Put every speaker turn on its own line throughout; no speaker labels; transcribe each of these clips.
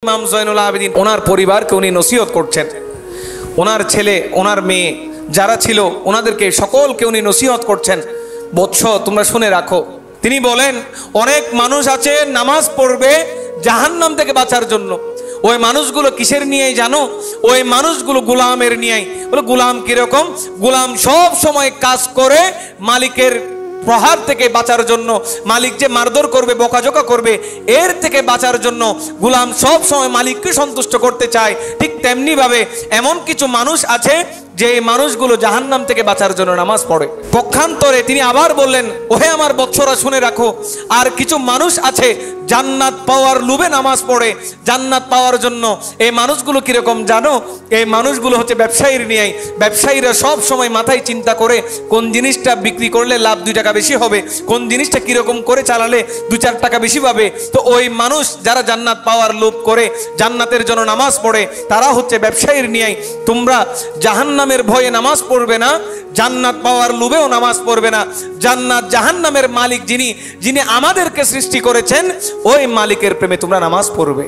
ইমাম জয়নুল আবেদিন ওনার পরিবারকে উনি নসিহত করছেন, ওনার ছেলে ওনার মেয়ে যারা ছিল ওনাদেরকে সকলকে উনি নসিহত করছেন। বৎস তোমরা শুনে রাখো, তিনি বলেন অনেক মানুষ আছে নামাজ পড়বে জাহান্নাম থেকে বাঁচার জন্য। ওই মানুষগুলো কিসের নিয়ে জানো? ওই মানুষগুলো গোলামের নিয়ে। বলে গোলাম কিরকম? গোলাম সব সময় কাজ করে মালিকের প্রহার থেকে বাঁচার জন্য, মালিক যে মারধর করবে বকাঝকা করবে এর থেকে বাঁচার জন্য গোলাম সব সময় মালিককে সন্তুষ্ট করতে চায়। ঠিক তেমনি ভাবে এমন কিছু মানুষ আছে যে মানুষগুলো জাহান্নাম থেকে বাঁচার জন্য নামাজ পড়ে। পক্ষান্তরে তিনি আবার বললেন, ওহে আমার বৎসরা শুনে রাখো, আর কিছু মানুষ আছে জান্নাত পাওয়ার লোভে নামাজ পড়ে জান্নাত পাওয়ার জন্য। এই মানুষগুলো কিরকম জানো? এই মানুষগুলো হচ্ছে ব্যবসায়ীর নিয়ে। ব্যবসায়ীরা সব সময় মাথায় চিন্তা করে কোন জিনিসটা বিক্রি করলে লাভ 2 টাকা বেশি হবে, কোন জিনিসটা কিরকম করে চালালে 2-4 টাকা বেশি পাবে। তো ওই মানুষ যারা জান্নাত পাওয়ার লোভ করে জান্নাতের জন্য নামাজ পড়ে তারা হচ্ছে ব্যবসায়ীর নিয়ে। তোমরা জাহান্নামের ভয়ে নামাজ পড়বে না, জান্নাত পাওয়ার লোভেও নামাজ পড়বে না। জান্নাত জাহান্নামের মালিক যিনি যিনি আমাদেরকে সৃষ্টি করেছেন ওই মালিকের প্রেমে তোমরা নামাজ পড়বে।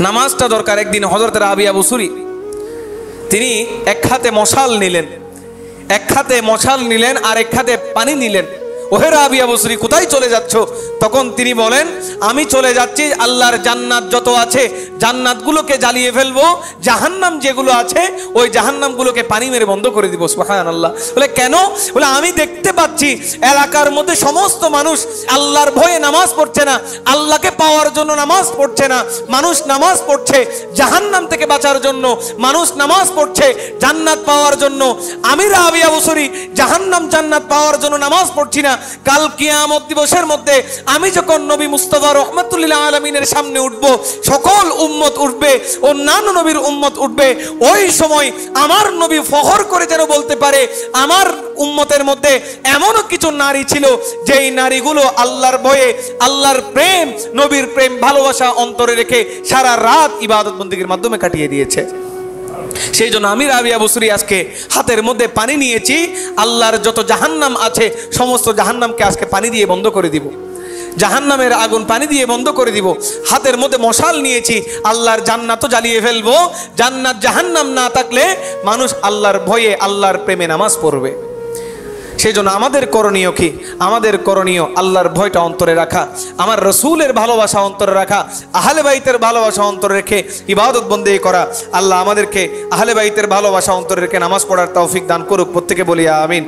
নামাজটা দরকার। একদিন হযরত রাবিয়া বসুরি তিনি এক হাতে মশাল নিলেন আর এক হাতে পানি নিলেন। ওহে রাবিয়া বসরি কোথায় চলে যাচ্ছ? তখন তিনি বলেন, আমি চলে যাচ্ছি আল্লাহর জান্নাত যত আছে জান্নাতগুলোকে জ্বালিয়ে ফেলবো, জাহান্নাম যেগুলো আছে ওই জাহান্নামগুলোকে পানি মেরে বন্ধ করে দিব। সুবহানাল্লাহ। বলে কেন? বলে আমি দেখতে পাচ্ছি এলাকার মধ্যে সমস্ত মানুষ আল্লাহর ভয়ে নামাজ পড়ছে না, আল্লাহকে পাওয়ার জন্য নামাজ পড়ছে না। মানুষ নামাজ পড়ছে জাহান্নাম থেকে বাঁচার জন্য, মানুষ নামাজ পড়ছে জান্নাত পাওয়ার জন্য। আমি রাবিয়া বসরি জাহান্নাম জান্নাত পাওয়ার জন্য নামাজ পড়ছি না। কাল কিয়ামত দিবসের মধ্যে আমি যখন নবী মুস্তাফা রহমাতুল্লিল আলামিনের সামনে উঠবো, সকল উম্মত উঠবে, অন্যান্য নবীর উম্মত উঠবে, ওই সময় আমার নবী ফখর করে যেন বলতে পারে আমার উম্মতের মধ্যে এমনও কিছু নারী ছিল যেই নারীগুলো আল্লাহর ভয়ে আল্লাহর প্রেম নবীর প্রেম ভালোবাসা অন্তরে রেখে সারা রাত ইবাদত বন্দেগীর মাধ্যমে কাটিয়ে দিয়েছে। সেই জন্য আমি রাবিয়া বসরি আজকে হাতের মধ্যে পানি নিয়েছি, আল্লাহর যত জাহান্নাম আছে সমস্ত জাহান্নামকে আজকে পানি দিয়ে বন্ধ করে দিব, জাহান্নামের আগুন পানি দিয়ে বন্ধ করে দিব। হাতের মধ্যে মশাল নিয়েছি, আল্লাহর জান্নাতও জ্বালিয়ে ফেলবো। জান্নাত জাহান্নাম না থাকলে মানুষ আল্লাহর ভয়ে আল্লাহর প্রেমে নামাজ পড়বে। সেই জন্য আমাদের করণীয় কি? আমাদের করণীয় আল্লাহর ভয়টা অন্তরে রাখা, আমার রসুলের ভালোবাসা অন্তরে রাখা, আহলে বাইতের ভালোবাসা অন্তরে রেখে ইবাদত বন্দেগী করা। আল্লাহ আমাদেরকে আহলে বাইতের ভালোবাসা অন্তরে রেখে নামাজ পড়ার তৌফিক দান করুক। প্রত্যেকে বলি আমিন।